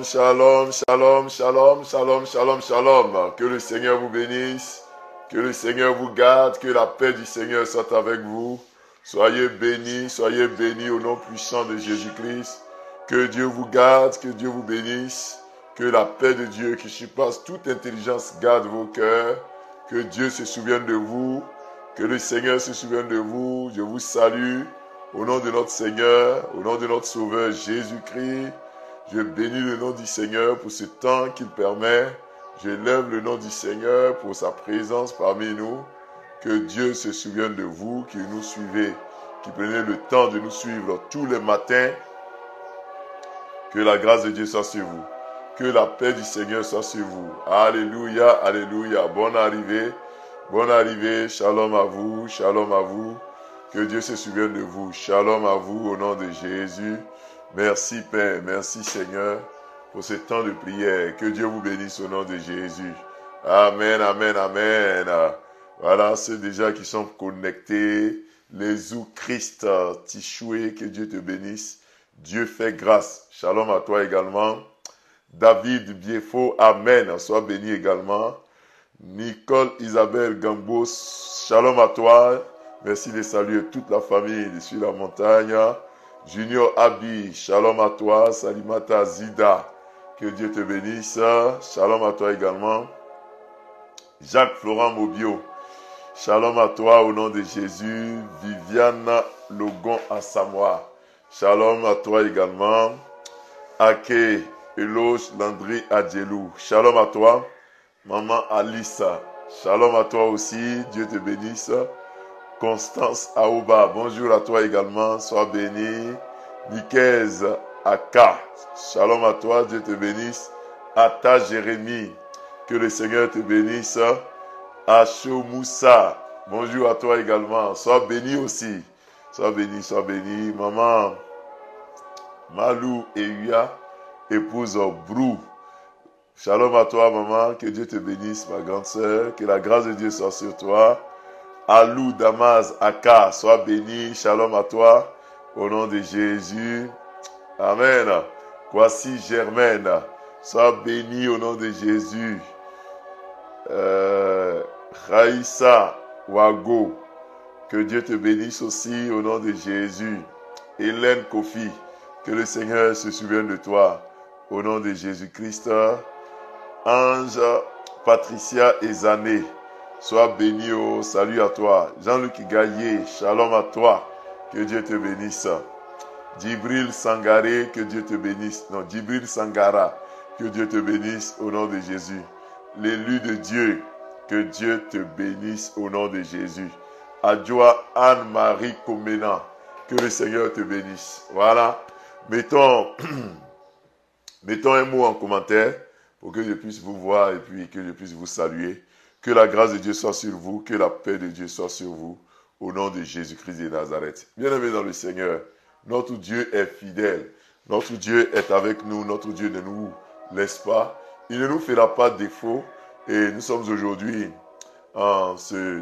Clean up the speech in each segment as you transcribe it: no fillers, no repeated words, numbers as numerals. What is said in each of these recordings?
Shalom, shalom, shalom, shalom, shalom, shalom, shalom. Que le Seigneur vous bénisse, que le Seigneur vous garde, que la paix du Seigneur soit avec vous. Soyez bénis au nom puissant de Jésus-Christ. Que Dieu vous garde, que Dieu vous bénisse. Que la paix de Dieu qui surpasse toute intelligence garde vos cœurs. Que Dieu se souvienne de vous. Que le Seigneur se souvienne de vous. Je vous salue au nom de notre Seigneur, au nom de notre Sauveur Jésus-Christ. Je bénis le nom du Seigneur pour ce temps qu'il permet. J'élève le nom du Seigneur pour sa présence parmi nous. Que Dieu se souvienne de vous, qui nous suivez, qui prenez le temps de nous suivre tous les matins. Que la grâce de Dieu soit sur vous. Que la paix du Seigneur soit sur vous. Alléluia, alléluia. Bonne arrivée. Shalom à vous, shalom à vous. Que Dieu se souvienne de vous. Shalom à vous au nom de Jésus. Merci Père, merci Seigneur pour ce temps de prière. Que Dieu vous bénisse au nom de Jésus. Amen, amen, amen. Voilà ceux déjà qui sont connectés. Les ou Christ, Tichoué, que Dieu te bénisse. Dieu fait grâce. Shalom à toi également. David Biefo, amen. Sois béni également. Nicole Isabelle Gambos, shalom à toi. Merci de saluer toute la famille sur la montagne. Junior Abi, shalom à toi. Salimata Zida, que Dieu te bénisse. Shalom à toi également. Jacques Florent Mobio, shalom à toi au nom de Jésus. Viviane Logon à Samoa, shalom à toi également. Ake Eloge Landry Adjelou, shalom à toi. Maman Alissa, shalom à toi aussi. Dieu te bénisse. Constance Aouba, bonjour à toi également, sois béni. Nicaise Aka, shalom à toi, Dieu te bénisse. Ata Jérémie, que le Seigneur te bénisse. Acho Moussa, bonjour à toi également, sois béni aussi. Sois béni. Maman Malou Eya, épouse Brou, shalom à toi maman, que Dieu te bénisse ma grande sœur, que la grâce de Dieu soit sur toi. Alou Damas Aka, sois béni, shalom à toi, au nom de Jésus. Amen. Voici Germaine, sois béni au nom de Jésus. Raïssa Wago, que Dieu te bénisse aussi au nom de Jésus. Hélène Kofi, que le Seigneur se souvienne de toi, au nom de Jésus-Christ. Ange Patricia Ezané, sois béni, oh, salut à toi. Jean-Luc Gaillet, shalom à toi, que Dieu te bénisse. Djibril Sangaré, que Dieu te bénisse. Non, Djibril Sangara, que Dieu te bénisse au nom de Jésus. L'élu de Dieu, que Dieu te bénisse au nom de Jésus. Adjoa Anne-Marie Komena, que le Seigneur te bénisse. Voilà, mettons un mot en commentaire pour que je puisse vous voir et puis que je puisse vous saluer. Que la grâce de Dieu soit sur vous, que la paix de Dieu soit sur vous, au nom de Jésus-Christ de Nazareth. Bien-aimés dans le Seigneur, notre Dieu est fidèle, notre Dieu est avec nous, notre Dieu ne nous laisse pas, il ne nous fera pas défaut. Et nous sommes aujourd'hui en ce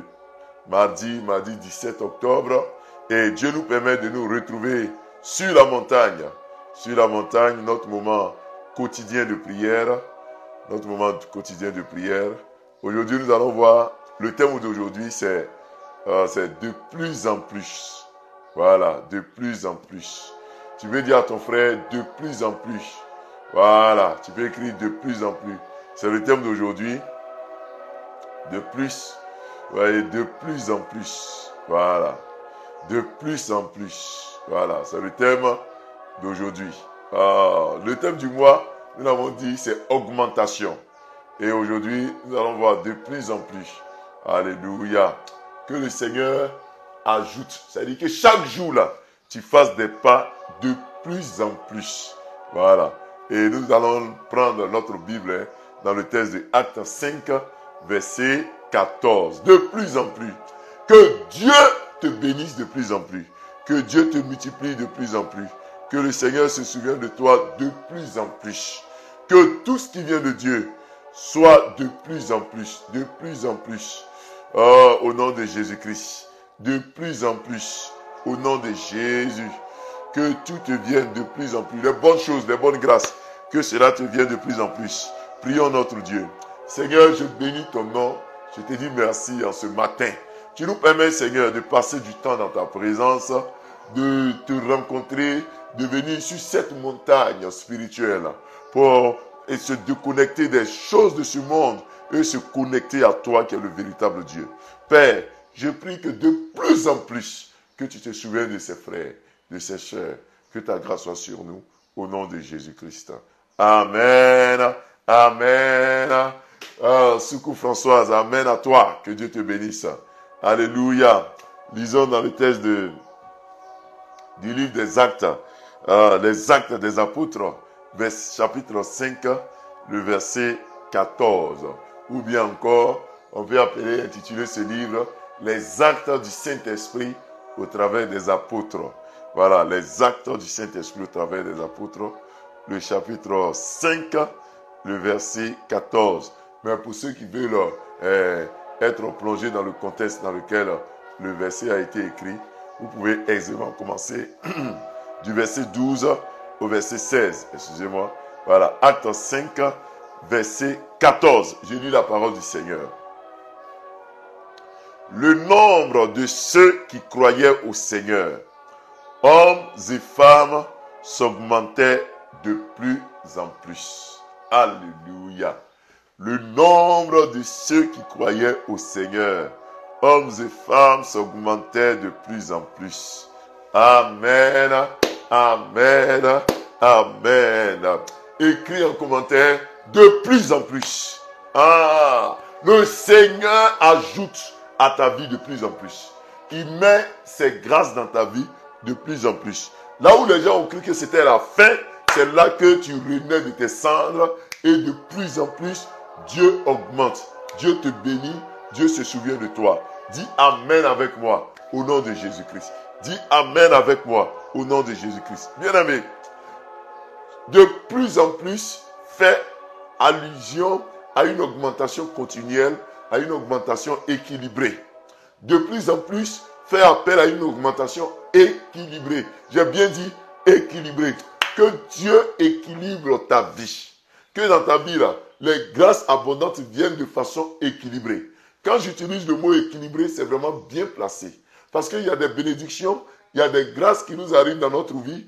mardi 17 octobre, et Dieu nous permet de nous retrouver sur la montagne, notre moment quotidien de prière, Aujourd'hui, nous allons voir, le thème d'aujourd'hui, c'est de plus en plus. Voilà, de plus en plus. Tu peux dire à ton frère, de plus en plus. Voilà, tu peux écrire de plus en plus. C'est le thème d'aujourd'hui. De plus. Ouais, de plus en plus. Voilà. De plus en plus. Voilà, c'est le thème d'aujourd'hui. Le thème du mois, nous l'avons dit, c'est augmentation. Et aujourd'hui, nous allons voir de plus en plus. Alléluia. Que le Seigneur ajoute. C'est-à-dire que chaque jour, là, tu fasses des pas de plus en plus. Voilà. Et nous allons prendre notre Bible dans le texte de Actes 5, verset 14. De plus en plus. Que Dieu te bénisse de plus en plus. Que Dieu te multiplie de plus en plus. Que le Seigneur se souvienne de toi de plus en plus. Que tout ce qui vient de Dieu soit de plus en plus, Oh, au nom de Jésus-Christ. De plus en plus, au nom de Jésus. Que tout te vienne de plus en plus. Les bonnes choses, les bonnes grâces. Que cela te vienne de plus en plus. Prions notre Dieu. Seigneur, je bénis ton nom. Je te dis merci en ce matin. Tu nous permets, Seigneur, de passer du temps dans ta présence, de te rencontrer, de venir sur cette montagne spirituelle pour se déconnecter des choses de ce monde et se connecter à toi qui es le véritable Dieu. Père, je prie que de plus en plus, que tu te souviennes de ces frères, de ces sœurs, que ta grâce soit sur nous, au nom de Jésus-Christ. Amen. Amen. Soukou Françoise, amen à toi. Que Dieu te bénisse. Alléluia. Lisons dans le texte du livre des Actes, les Actes des Apôtres, chapitre 5, le verset 14. Ou bien encore, on peut intituler ce livre les Actes du Saint-Esprit au travers des apôtres. Voilà, les Actes du Saint-Esprit au travers des apôtres, le chapitre 5, le verset 14. Mais pour ceux qui veulent être plongés dans le contexte dans lequel le verset a été écrit, vous pouvez aisément commencer du verset 12 au verset 16. Excusez-moi. Voilà, Acte 5, verset 14. Je lis la parole du Seigneur. Le nombre de ceux qui croyaient au Seigneur, hommes et femmes, s'augmentait de plus en plus. Alléluia. Le nombre de ceux qui croyaient au Seigneur, hommes et femmes, s'augmentait de plus en plus. Amen. Amen. Amen. Écris en commentaire, de plus en plus. Le Seigneur ajoute à ta vie de plus en plus. Il met ses grâces dans ta vie de plus en plus. Là où les gens ont cru que c'était la fin, c'est là que tu renais de tes cendres et de plus en plus, Dieu augmente. Dieu te bénit, Dieu se souvient de toi. Dis Amen avec moi au nom de Jésus-Christ. Dis Amen avec moi au nom de Jésus-Christ. Bien-aimé, de plus en plus fait allusion à une augmentation continuelle, à une augmentation équilibrée. De plus en plus fait appel à une augmentation équilibrée. J'ai bien dit équilibrée. Que Dieu équilibre ta vie. Que dans ta vie, là, les grâces abondantes viennent de façon équilibrée. Quand j'utilise le mot équilibré, c'est vraiment bien placé. Parce qu'il y a des bénédictions, il y a des grâces qui nous arrivent dans notre vie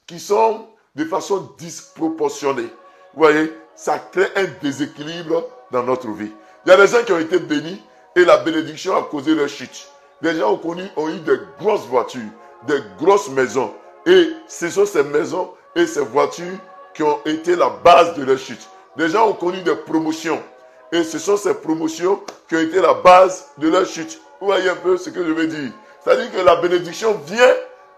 qui sont de façon disproportionnée. Vous voyez, ça crée un déséquilibre dans notre vie. Il y a des gens qui ont été bénis et la bénédiction a causé leur chute. Des gens ont eu des grosses voitures, des grosses maisons. Et ce sont ces maisons et ces voitures qui ont été la base de leur chute. Des gens ont connu des promotions. Et ce sont ces promotions qui ont été la base de leur chute. Vous voyez un peu ce que je veux dire. C'est-à-dire que la bénédiction vient,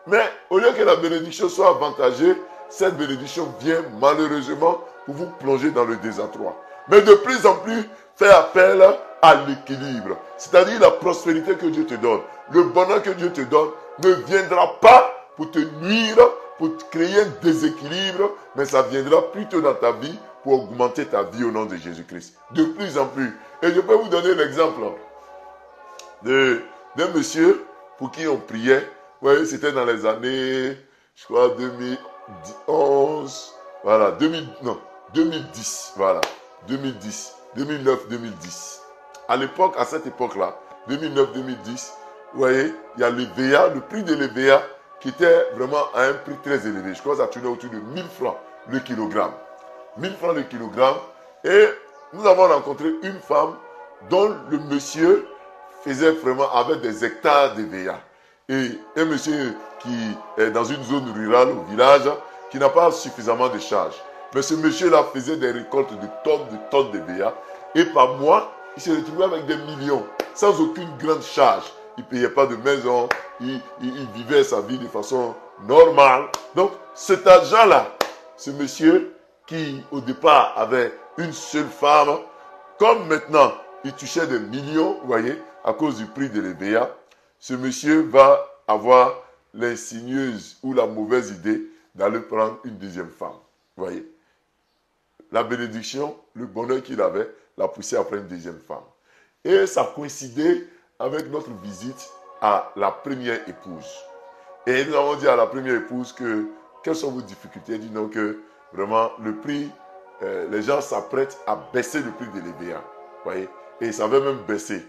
mais au lieu que la bénédiction soit avantagée, cette bénédiction vient malheureusement pour vous plonger dans le désarroi. Mais de plus en plus, fait appel à l'équilibre. C'est-à-dire la prospérité que Dieu te donne, le bonheur que Dieu te donne ne viendra pas pour te nuire, pour te créer un déséquilibre, mais ça viendra plutôt dans ta vie pour augmenter ta vie au nom de Jésus-Christ. De plus en plus. Et je peux vous donner l'exemple d'un monsieur pour qui on priait. Vous voyez, c'était dans les années, je crois, 2011, voilà, 2010, voilà, 2010, 2009, 2010. À l'époque, à cette époque-là, 2009, 2010, vous voyez, il y a l'EVA, le prix de l'EVA qui était vraiment à un prix très élevé. Je crois que ça tournait autour de 1000 francs le kilogramme. 1000 francs le kilogramme. Et nous avons rencontré une femme dont le monsieur faisait vraiment avec des hectares d'EVA. Et un monsieur qui est dans une zone rurale, au village, qui n'a pas suffisamment de charges. Mais ce monsieur-là faisait des récoltes de tonnes d'EVA. Et par mois, il s'est retrouvé avec des millions, sans aucune grande charge. Il ne payait pas de maison, il vivait sa vie de façon normale. Donc, cet argent-là, ce monsieur qui, au départ, avait une seule femme, comme maintenant, il touchait des millions, vous voyez, à cause du prix de l'EVA, ce monsieur va avoir l'insigneuse ou la mauvaise idée d'aller prendre une deuxième femme. Vous voyez, la bénédiction, le bonheur qu'il avait, l'a poussé à prendre une deuxième femme. Et ça coïncidait avec notre visite à la première épouse. Et nous avons dit à la première épouse que, quelles sont vos difficultés? Elle dit non, que vraiment le prix, les gens s'apprêtent à baisser le prix de l'EVA. Voyez, et ça avait même baissé.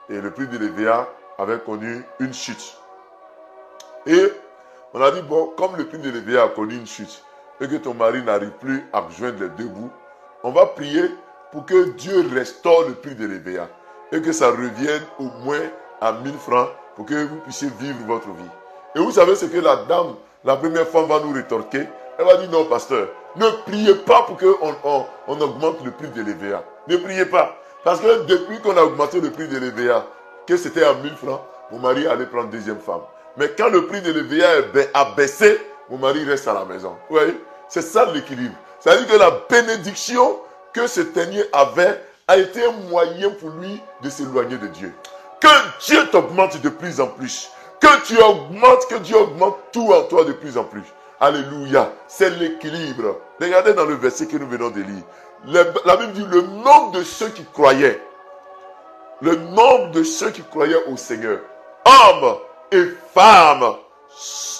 Et le prix de l'EVA avait connu une chute. Et on a dit, bon, comme le prix de l'EVA a connu une chute et que ton mari n'arrive plus à joindre les deux bouts, on va prier pour que Dieu restaure le prix de l'EVA et que ça revienne au moins à 1000 francs pour que vous puissiez vivre votre vie. Et vous savez ce que la dame, la première femme va nous rétorquer? Elle va dire, non, pasteur, ne priez pas pour qu'on augmente le prix de l'EVA. Ne priez pas. Parce que depuis qu'on a augmenté le prix de l'EVA, que c'était à 1000 francs, mon mari allait prendre deuxième femme. Mais quand le prix de l'EVA a baissé, mon mari reste à la maison. Vous voyez? C'est ça l'équilibre. C'est-à-dire que la bénédiction que ce dernier avait a été un moyen pour lui de s'éloigner de Dieu. Que Dieu t'augmente de plus en plus. Que Dieu augmente tout en toi de plus en plus. Alléluia. C'est l'équilibre. Regardez dans le verset que nous venons de lire. La Bible dit le nombre de ceux qui croyaient. Le nombre de ceux qui croyaient au Seigneur. Hommes et femmes.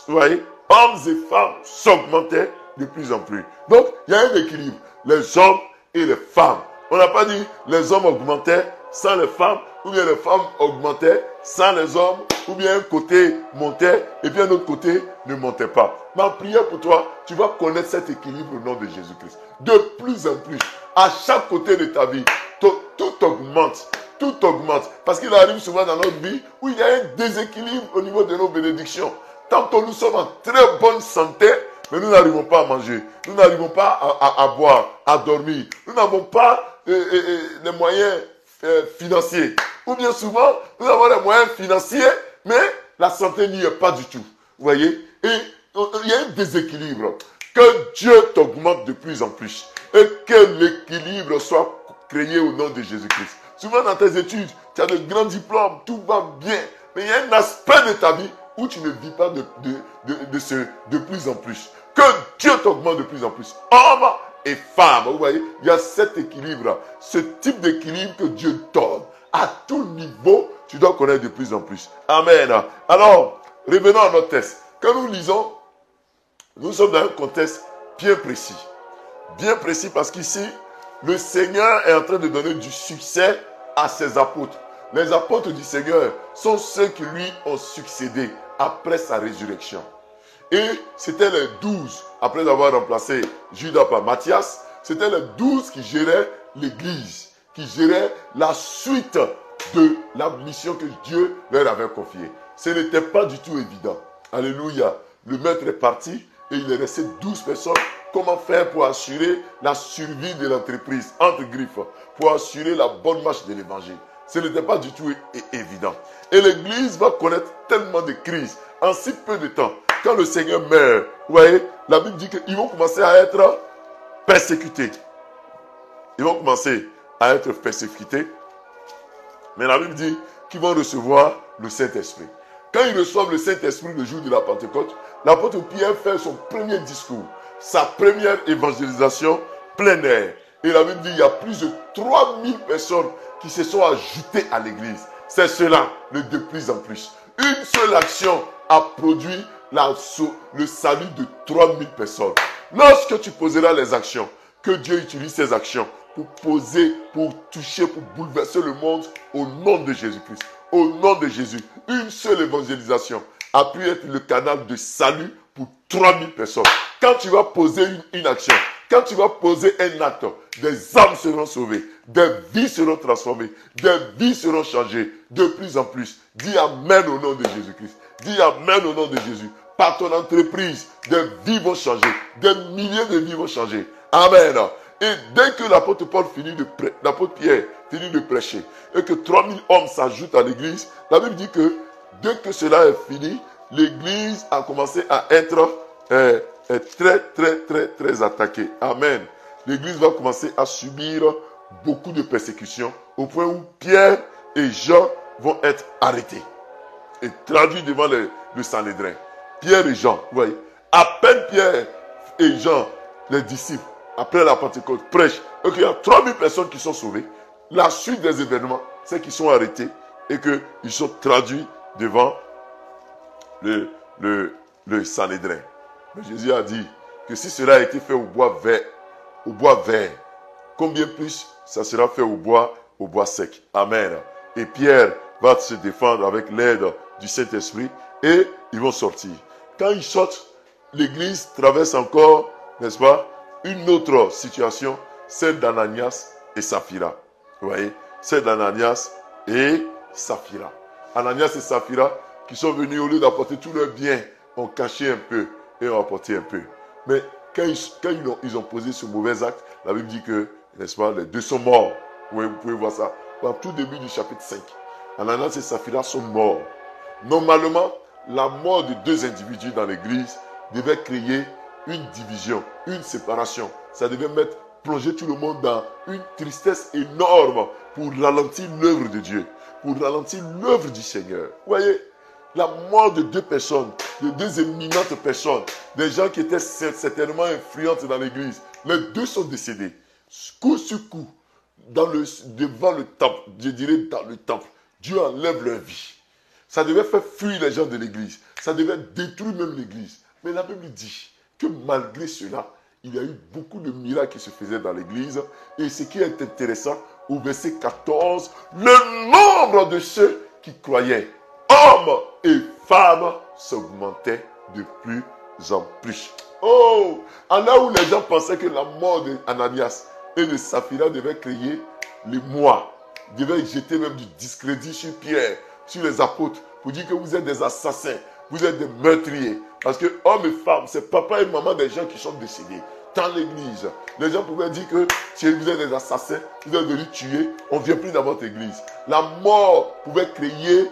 Vous voyez? Hommes et femmes s'augmentaient de plus en plus. Donc, il y a un équilibre. Les hommes et les femmes. On n'a pas dit les hommes augmentaient sans les femmes, ou bien les femmes augmentaient sans les hommes, ou bien un côté montait et puis un autre côté ne montait pas. Ma prière pour toi, tu vas connaître cet équilibre au nom de Jésus-Christ. De plus en plus, à chaque côté de ta vie, tout augmente. Tout augmente. Parce qu'il arrive souvent dans notre vie où il y a un déséquilibre au niveau de nos bénédictions. Tantôt nous sommes en très bonne santé, mais nous n'arrivons pas à manger. Nous n'arrivons pas à boire, à dormir. Nous n'avons pas les moyens financiers. Ou bien souvent, nous avons les moyens financiers, mais la santé n'y est pas du tout. Vous voyez? Et il y a un déséquilibre. Que Dieu t'augmente de plus en plus. Et que l'équilibre soit créé au nom de Jésus-Christ. Souvent dans tes études, tu as de grands diplômes, tout va bien. Mais il y a un aspect de ta vie où tu ne vis pas de plus en plus. Que Dieu t'augmente de plus en plus. Hommes et femmes, vous voyez, il y a cet équilibre, ce type d'équilibre que Dieu donne. À tout niveau, tu dois connaître de plus en plus. Amen. Alors, revenons à notre texte. Quand nous lisons, nous sommes dans un contexte bien précis. Bien précis parce qu'ici, le Seigneur est en train de donner du succès à ses apôtres. Les apôtres du Seigneur sont ceux qui lui ont succédé après sa résurrection. Et c'était les 12, après avoir remplacé Judas par Matthias, c'était les 12 qui géraient l'église, qui géraient la suite de la mission que Dieu leur avait confiée. Ce n'était pas du tout évident. Alléluia. Le maître est parti et il est resté 12 personnes. Comment faire pour assurer la survie de l'entreprise, entre griffes, pour assurer la bonne marche de l'évangile? Ce n'était pas du tout évident. Et l'église va connaître tellement de crises en si peu de temps. Quand le Seigneur meurt, vous voyez, la Bible dit qu'ils vont commencer à être persécutés. Ils vont commencer à être persécutés. Mais la Bible dit qu'ils vont recevoir le Saint-Esprit. Quand ils reçoivent le Saint-Esprit le jour de la Pentecôte, l'apôtre Pierre fait son premier discours, sa première évangélisation plein air. Et la Bible dit qu'il y a plus de 3000 personnes qui se sont ajoutées à l'église. C'est cela, le de plus en plus. Une seule action a produit le salut de 3000 personnes. Lorsque tu poseras les actions, que Dieu utilise ces actions pour poser, pour toucher, pour bouleverser le monde au nom de Jésus-Christ. Au nom de Jésus, une seule évangélisation a pu être le canal de salut pour 3000 personnes. Quand tu vas poser une action, quand tu vas poser un acte, des âmes seront sauvées, des vies seront transformées, des vies seront changées de plus en plus. Dis Amen au nom de Jésus-Christ. Dis Amen au nom de Jésus. Par ton entreprise, des vies vont changer, des milliers de vies vont changer. Amen. Et dès que l'apôtre Pierre finit de prêcher et que 3000 hommes s'ajoutent à l'église, la Bible dit que dès que cela est fini, l'église a commencé à être très attaquée. Amen. L'église va commencer à subir beaucoup de persécutions au point où Pierre et Jean vont être arrêtés et traduits devant le Sanhédrin. Pierre et Jean, vous voyez, à peine Pierre et Jean, les disciples, après la Pentecôte, prêchent, et qu'il y a 3000 personnes qui sont sauvées. La suite des événements, c'est qu'ils sont arrêtés et qu'ils sont traduits devant le Sanhédrin. Mais Jésus a dit, que si cela a été fait au bois vert, combien plus ça sera fait au bois sec. Amen. Et Pierre va se défendre avec l'aide du Saint-Esprit et ils vont sortir. Quand ils sortent, l'église traverse encore, n'est-ce pas, une autre situation, celle d'Ananias et Saphira. Vous voyez, celle d'Ananias et Saphira. Ananias et Saphira qui sont venus, au lieu d'apporter tous leurs biens, ont caché un peu et ont apporté un peu. Mais quand ils ont posé ce mauvais acte, la Bible dit que, n'est-ce pas, les deux sont morts. Oui, vous pouvez voir ça. Dans tout début du chapitre 5. Ananias et Saphira sont morts. Normalement, la mort de deux individus dans l'église devait créer une division, une séparation. Ça devait plonger tout le monde dans une tristesse énorme pour ralentir l'œuvre de Dieu, pour ralentir l'œuvre du Seigneur. Vous voyez, la mort de deux personnes, de deux éminentes personnes, des gens qui étaient certainement influentes dans l'église, les deux sont décédés, coup sur coup, devant le temple, je dirais dans le temple. Dieu enlève leur vie. Ça devait faire fuir les gens de l'église. Ça devait détruire même l'église. Mais la Bible dit que malgré cela, il y a eu beaucoup de miracles qui se faisaient dans l'église. Et ce qui est intéressant, au verset 14, le nombre de ceux qui croyaient, hommes et femmes, s'augmentait de plus en plus. Oh, là où les gens pensaient que la mort d'Ananias et de Saphira devait créer l'émoi, devait jeter même du discrédit sur Pierre, sur les apôtres, pour dire que vous êtes des assassins, vous êtes des meurtriers. Parce que hommes et femmes, c'est papa et maman des gens qui sont décédés dans l'église. Les gens pouvaient dire que si vous êtes des assassins, vous êtes venus tuer, on ne vient plus dans votre église. La mort pouvait créer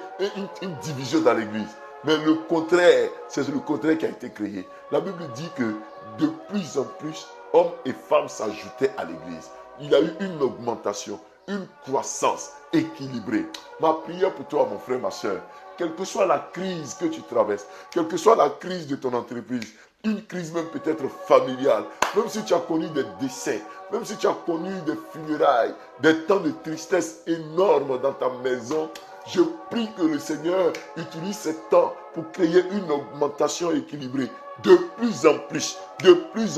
une division dans l'église. Mais le contraire, c'est le contraire qui a été créé. La Bible dit que de plus en plus, hommes et femmes s'ajoutaient à l'église. Il y a eu une augmentation, une croissance équilibrée. Ma prière pour toi, mon frère, ma soeur, quelle que soit la crise que tu traverses, quelle que soit la crise de ton entreprise, une crise même peut-être familiale, même si tu as connu des décès, même si tu as connu des funérailles, des temps de tristesse énormes dans ta maison, je prie que le Seigneur utilise ce temps pour créer une augmentation équilibrée. De plus en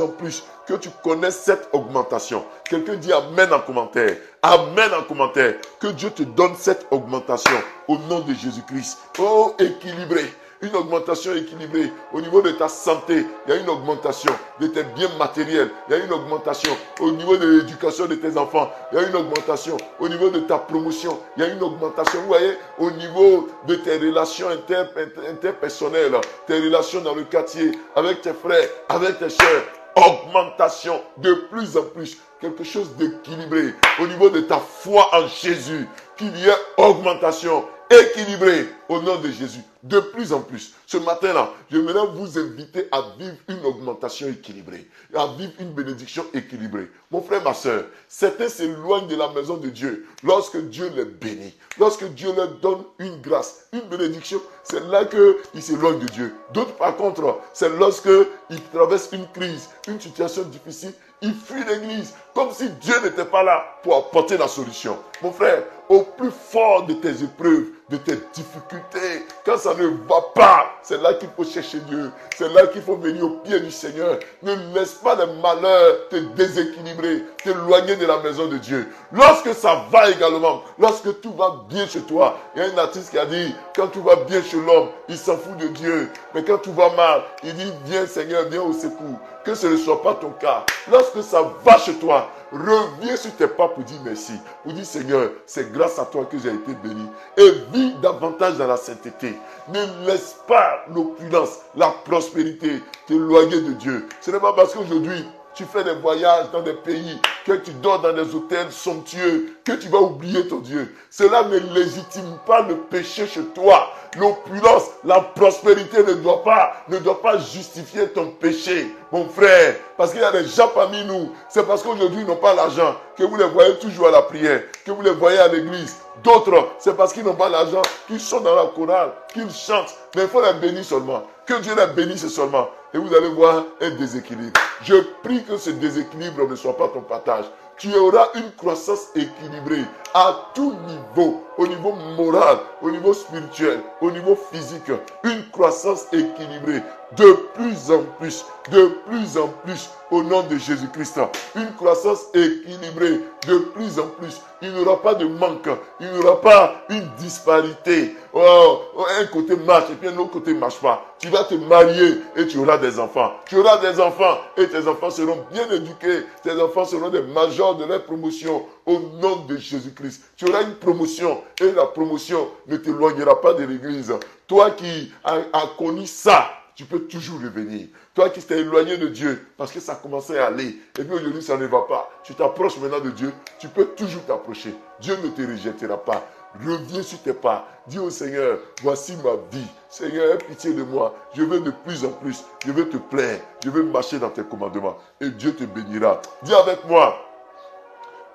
plus, que tu connaisses cette augmentation. Quelqu'un dit Amen en commentaire. Amen en commentaire. Que Dieu te donne cette augmentation au nom de Jésus-Christ. Oh, équilibré. Une augmentation équilibrée. Au niveau de ta santé, il y a une augmentation de tes biens matériels. Il y a une augmentation au niveau de l'éducation de tes enfants. Il y a une augmentation au niveau de ta promotion. Il y a une augmentation, vous voyez, au niveau de tes relations interpersonnelles, tes relations dans le quartier, avec tes frères, avec tes soeurs. Augmentation de plus en plus. Quelque chose d'équilibré. Au niveau de ta foi en Jésus, qu'il y ait augmentation équilibrée au nom de Jésus. De plus en plus. Ce matin-là, j'aimerais vous inviter à vivre une augmentation équilibrée. À vivre une bénédiction équilibrée. Mon frère, ma soeur, certains s'éloignent de la maison de Dieu. Lorsque Dieu les bénit, lorsque Dieu leur donne une grâce, une bénédiction, c'est là qu'ils s'éloignent de Dieu. D'autres, par contre, c'est lorsqu'ils traversent une crise, une situation difficile, ils fuient l'église, comme si Dieu n'était pas là pour apporter la solution. Mon frère, au plus fort de tes épreuves, de tes difficultés, quand ça ne va pas, c'est là qu'il faut chercher Dieu. C'est là qu'il faut venir au pied du Seigneur. Ne laisse pas les malheurs te déséquilibrer, t'éloigner de la maison de Dieu. Lorsque ça va également, lorsque tout va bien chez toi, il y a un artiste qui a dit, quand tout va bien chez l'homme, il s'en fout de Dieu. Mais quand tout va mal, il dit, viens Seigneur, viens au secours. Que ce ne soit pas ton cas. Lorsque ça va chez toi, reviens sur tes pas pour dire merci. Pour dire Seigneur, c'est grâce à toi que j'ai été béni. Et vis davantage dans la sainteté. Ne laisse pas l'opulence, la prospérité t'éloigner de Dieu. Ce n'est pas parce qu'aujourd'hui, tu fais des voyages dans des pays, que tu dors dans des hôtels somptueux, que tu vas oublier ton Dieu. Cela ne légitime pas le péché chez toi. L'opulence, la prospérité ne doit pas justifier ton péché, mon frère. Parce qu'il y a des gens parmi nous, c'est parce qu'aujourd'hui ils n'ont pas l'argent, que vous les voyez toujours à la prière, que vous les voyez à l'église. D'autres, c'est parce qu'ils n'ont pas l'argent, qu'ils sont dans la chorale, qu'ils chantent. Mais il faut les bénir seulement. Que Dieu les bénisse seulement. Et vous allez voir un déséquilibre. Je prie que ce déséquilibre ne soit pas ton partage. Tu auras une croissance équilibrée à tout niveau, au niveau moral, au niveau spirituel, au niveau physique. Une croissance équilibrée. de plus en plus, au nom de Jésus-Christ. Une croissance équilibrée, de plus en plus. Il n'y aura pas de manque, il n'y aura pas une disparité. Oh, un côté marche et puis un autre côté ne marche pas. Tu vas te marier et tu auras des enfants. Tu auras des enfants et tes enfants seront bien éduqués. Tes enfants seront des majors de leur promotion au nom de Jésus-Christ. Tu auras une promotion et la promotion ne t'éloignera pas de l'église. Toi qui as connu ça, tu peux toujours revenir. Toi qui t'es éloigné de Dieu parce que ça commençait à aller et puis aujourd'hui ça ne va pas. Tu t'approches maintenant de Dieu, tu peux toujours t'approcher. Dieu ne te rejettera pas. Reviens sur tes pas. Dis au Seigneur, voici ma vie. Seigneur, aie pitié de moi. Je veux de plus en plus. Je veux te plaire. Je veux marcher dans tes commandements. Et Dieu te bénira. Dis avec moi,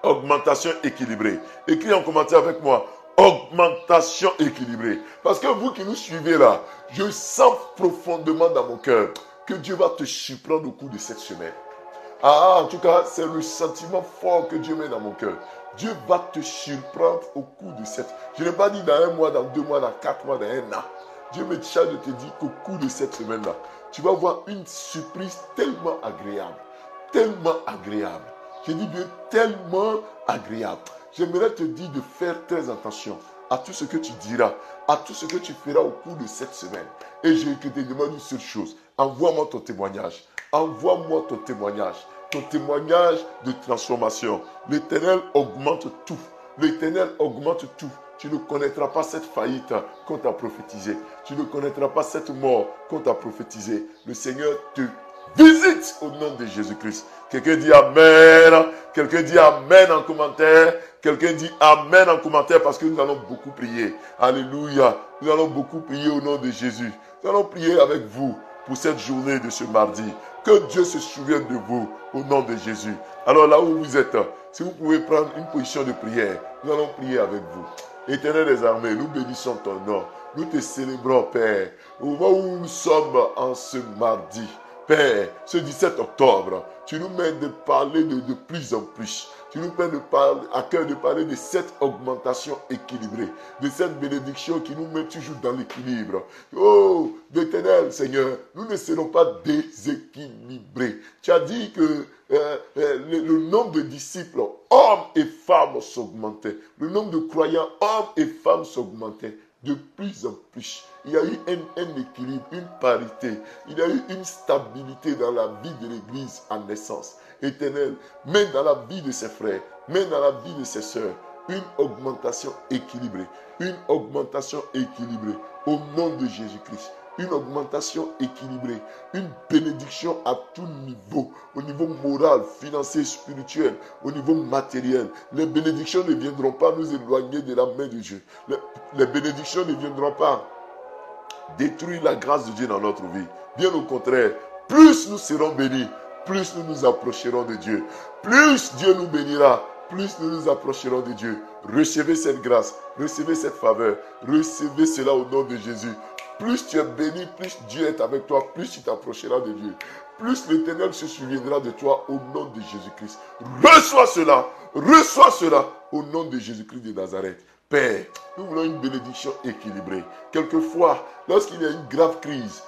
augmentation équilibrée. Écris en commentaire avec moi, augmentation équilibrée. Parce que vous qui nous suivez là, je sens profondément dans mon cœur que Dieu va te surprendre au cours de cette semaine. En tout cas, c'est le sentiment fort que Dieu met dans mon cœur. Dieu va te surprendre au cours de cette... Je n'ai pas dit dans 1 mois, dans 2 mois, dans 4 mois, dans 1 an. Dieu me charge de te dire qu'au cours de cette semaine-là, tu vas voir une surprise tellement agréable. Tellement agréable. Je dis bien tellement agréable. J'aimerais te dire de faire très attention à tout ce que tu diras, à tout ce que tu feras au cours de cette semaine. Et je te demande une seule chose. Envoie-moi ton témoignage. Envoie-moi ton témoignage. Ton témoignage de transformation. L'Éternel augmente tout. L'Éternel augmente tout. Tu ne connaîtras pas cette faillite qu'on t'a prophétisée. Tu ne connaîtras pas cette mort qu'on t'a prophétisée. Le Seigneur te visite au nom de Jésus-Christ. Quelqu'un dit Amen. Quelqu'un dit Amen en commentaire. Quelqu'un dit Amen en commentaire parce que nous allons beaucoup prier. Alléluia. Nous allons beaucoup prier au nom de Jésus. Nous allons prier avec vous pour cette journée de ce mardi. Que Dieu se souvienne de vous au nom de Jésus. Alors là où vous êtes, si vous pouvez prendre une position de prière, nous allons prier avec vous. Éternel des armées, nous bénissons ton nom. Nous te célébrons, Père, au moment où nous sommes en ce mardi. Père, ce 17 octobre, tu nous mets de parler de plus en plus. Tu nous mets à cœur de parler de cette augmentation équilibrée, de cette bénédiction qui nous met toujours dans l'équilibre. Oh, d'Éternel, Seigneur, nous ne serons pas déséquilibrés. Tu as dit que le nombre de disciples, hommes et femmes, s'augmentait. Le nombre de croyants, hommes et femmes, s'augmentait. De plus en plus, il y a eu un équilibre, une parité, il y a eu une stabilité dans la vie de l'Église en naissance. Éternel, mets dans la vie de ses frères, mets dans la vie de ses sœurs, une augmentation équilibrée, au nom de Jésus-Christ. Une augmentation équilibrée, une bénédiction à tout niveau, au niveau moral, financier, spirituel, au niveau matériel. Les bénédictions ne viendront pas nous éloigner de la main de Dieu. Les bénédictions ne viendront pas détruire la grâce de Dieu dans notre vie. Bien au contraire, plus nous serons bénis, plus nous nous approcherons de Dieu. Plus Dieu nous bénira, plus nous nous approcherons de Dieu. Recevez cette grâce, recevez cette faveur, recevez cela au nom de Jésus. Plus tu es béni, plus Dieu est avec toi, plus tu t'approcheras de Dieu. Plus l'Éternel se souviendra de toi au nom de Jésus-Christ. Reçois cela au nom de Jésus-Christ de Nazareth. Père, nous voulons une bénédiction équilibrée. Quelquefois, lorsqu'il y a une grave crise,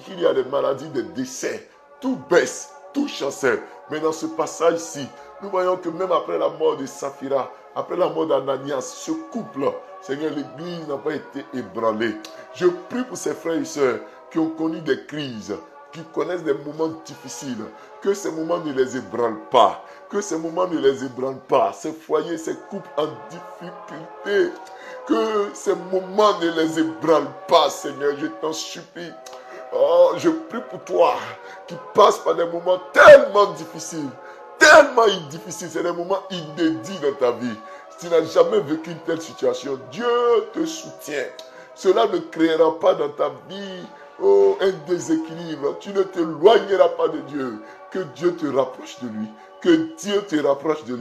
qu'il y a des maladies, des décès, tout baisse, tout chancelle. Mais dans ce passage-ci, nous voyons que même après la mort de Saphira, après la mort d'Ananias, ce couple, Seigneur, l'Église n'a pas été ébranlée. Je prie pour ces frères et sœurs qui ont connu des crises, qui connaissent des moments difficiles, que ces moments ne les ébranlent pas, ces foyers, ces couples en difficulté, que ces moments ne les ébranlent pas, Seigneur, je t'en supplie. Oh, je prie pour toi qui passes par des moments tellement difficiles, c'est des moments inédits dans ta vie. Si tu n'as jamais vécu une telle situation, Dieu te soutient. Cela ne créera pas dans ta vie un déséquilibre. Tu ne t'éloigneras pas de Dieu. Que Dieu te rapproche de lui. Que Dieu te rapproche de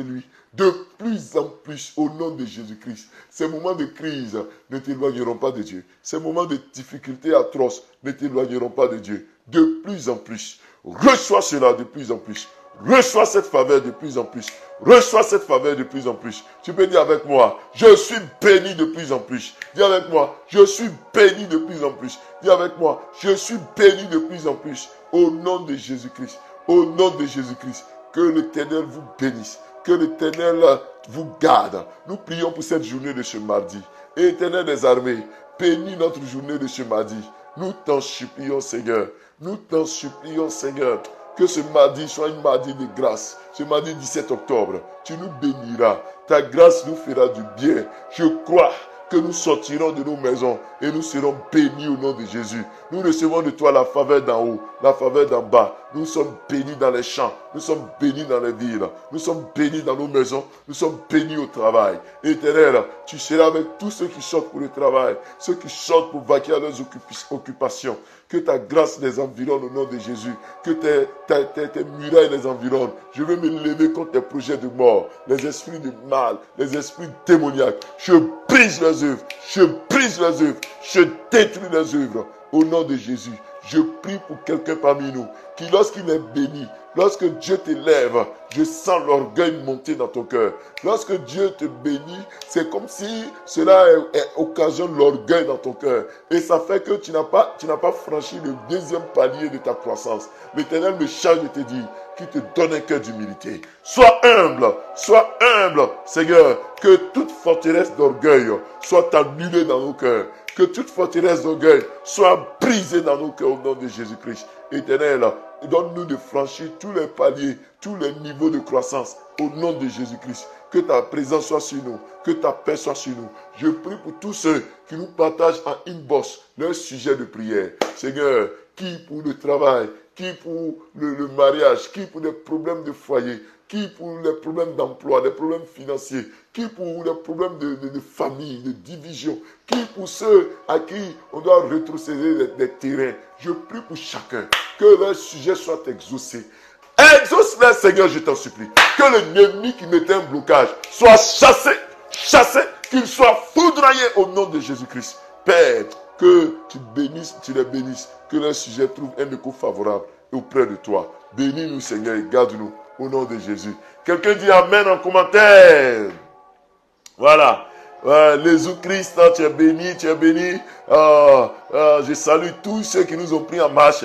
lui. De plus en plus au nom de Jésus-Christ. Ces moments de crise ne t'éloigneront pas de Dieu. Ces moments de difficultés atroces ne t'éloigneront pas de Dieu. De plus en plus. Reçois cela de plus en plus. reçois cette faveur de plus en plus. Reçois cette faveur de plus en plus. Tu peux dire avec moi, je suis béni de plus en plus. Dis avec moi, je suis béni de plus en plus. Dis avec moi, je suis béni de plus en plus. Au nom de Jésus-Christ. Au nom de Jésus-Christ. Que l'Éternel vous bénisse. Que l'Éternel vous garde. Nous prions pour cette journée de ce mardi. Et Éternel des armées, bénis notre journée de ce mardi. Nous t'en supplions, Seigneur. Nous t'en supplions, Seigneur. Que ce mardi soit une mardi de grâce. Ce mardi 17 octobre, tu nous béniras. Ta grâce nous fera du bien. Je crois que nous sortirons de nos maisons et nous serons bénis au nom de Jésus. Nous recevons de toi la faveur d'en haut, la faveur d'en bas. Nous sommes bénis dans les champs, nous sommes bénis dans les villes, nous sommes bénis dans nos maisons, nous sommes bénis au travail. Éternel, tu seras avec tous ceux qui sortent pour le travail, ceux qui sortent pour vaquer à leurs occupations. Que ta grâce les environne au nom de Jésus. Que tes murailles les environnent. Je veux me lever contre tes projets de mort, les esprits de mal, les esprits démoniaques. Je brise leurs œuvres. Je brise leurs œuvres. Je détruis leurs œuvres. Au nom de Jésus, je prie pour quelqu'un parmi nous qui, lorsqu'il est béni, lorsque Dieu t'élève, je sens l'orgueil monter dans ton cœur. Lorsque Dieu te bénit, c'est comme si cela occasionne l'orgueil dans ton cœur. Et ça fait que tu n'as pas franchi le deuxième palier de ta croissance. L'Éternel me charge de te dire qu'il te donne un cœur d'humilité. Sois humble, Seigneur, que toute forteresse d'orgueil soit annulée dans nos cœurs. Que toute forteresse d'orgueil soit brisée dans nos cœurs au nom de Jésus-Christ. Éternel, donne-nous de franchir tous les paliers, tous les niveaux de croissance au nom de Jésus-Christ. Que ta présence soit sur nous, que ta paix soit sur nous. Je prie pour tous ceux qui nous partagent en inbox leur sujet de prière. Seigneur, qui pour le travail, qui pour le mariage, qui pour les problèmes de foyer, qui pour les problèmes d'emploi, des problèmes financiers, qui pour les problèmes de famille, de division, qui pour ceux à qui on doit rétrocéder des terrains. Je prie pour chacun que leur sujet soit exaucé. Exauce-les, Seigneur, je t'en supplie. Que l'ennemi qui mettait un blocage soit chassé, qu'il soit foudroyé au nom de Jésus-Christ. Père, que tu les bénisses, que leur sujet trouve un écho favorable auprès de toi. Bénis-nous, Seigneur, et garde-nous au nom de Jésus. Quelqu'un dit Amen en commentaire. Voilà. Jésus-Christ, tu es béni, tu es béni. Je salue tous ceux qui nous ont pris en marche.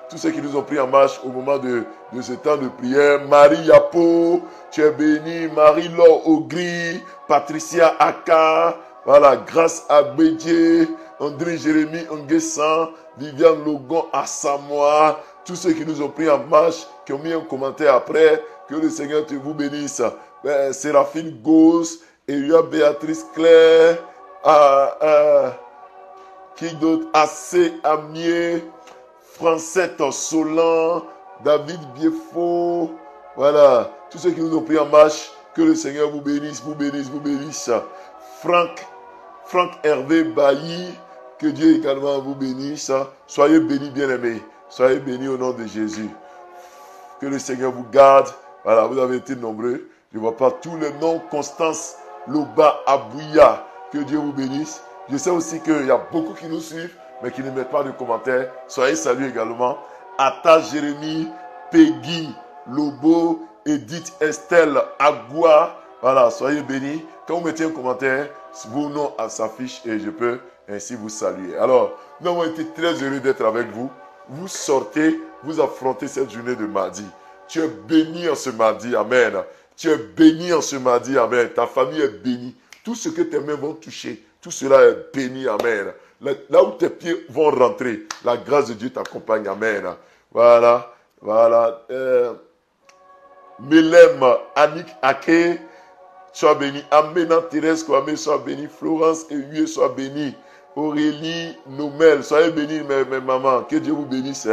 Tous ceux qui nous ont pris en marche au moment de ce temps de prière. Marie Yapo, tu es béni. Marie-Laure Augry, Patricia Aka, voilà, Grâce Abédié, André Jérémy Nguessan, Viviane Logon Assamoah, tous ceux qui nous ont pris en marche, qui ont mis un commentaire après, que le Seigneur te vous bénisse. Séraphine Gauss, Elia Béatrice Claire, qui d'autre? AC Amier, Francette Solan, David Biefo, voilà, tous ceux qui nous ont pris en marche, que le Seigneur vous bénisse, vous bénisse, vous bénisse. Franck Hervé Bailly, que Dieu également vous bénisse. Soyez bénis, bien-aimés. Soyez bénis au nom de Jésus. Que le Seigneur vous garde. Voilà, vous avez été nombreux. Je ne vois pas tous les noms. Constance Loba Abouya. Que Dieu vous bénisse. Je sais aussi qu'il y a beaucoup qui nous suivent, mais qui ne mettent pas de commentaires. Soyez salués également. Atta Jérémy, Peggy Lobo, Edith Estelle Agua. Voilà, soyez bénis. Quand vous mettez un commentaire, vos noms s'affichent et je peux ainsi vous saluer. Alors, nous avons été très heureux d'être avec vous. Vous sortez, vous affrontez cette journée de mardi. Tu es béni en ce mardi, amen. Tu es béni en ce mardi, amen. Ta famille est bénie. Tout ce que tes mains vont toucher, tout cela est béni, amen. Là où tes pieds vont rentrer, la grâce de Dieu t'accompagne, amen. Voilà. Mélème, Annick Ake, sois béni. Aména Thérèse Kwame, sois béni. Florence Ewie, sois béni. Aurélie Nomel, soyez bénis mes mamans. Que Dieu vous bénisse.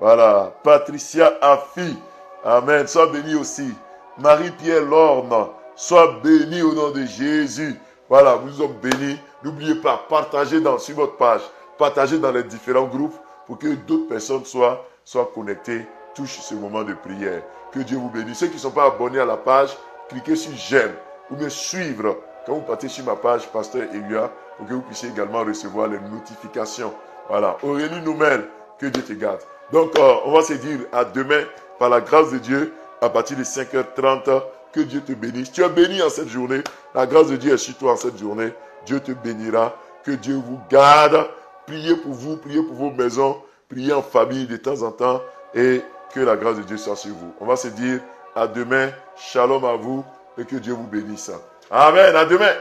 Voilà. Patricia Afi, amen. Sois béni aussi. Marie-Pierre Lorne, sois béni au nom de Jésus. Voilà, vous sommes bénis. N'oubliez pas, partagez sur votre page. Partagez dans les différents groupes pour que d'autres personnes soient connectées, touchent ce moment de prière. Que Dieu vous bénisse. Ceux qui ne sont pas abonnés à la page, cliquez sur j'aime ou me suivre quand vous partez sur ma page, Pasteur Elia, pour que vous puissiez également recevoir les notifications. Voilà. Aurélie Noumel, que Dieu te garde. Donc, on va se dire à demain, par la grâce de Dieu, à partir de 5h30. Que Dieu te bénisse. Tu es béni en cette journée. La grâce de Dieu est sur toi en cette journée. Dieu te bénira. Que Dieu vous garde. Priez pour vous, priez pour vos maisons. Priez en famille de temps en temps. Et que la grâce de Dieu soit sur vous. On va se dire à demain. Shalom à vous. Et que Dieu vous bénisse. Amen. À demain.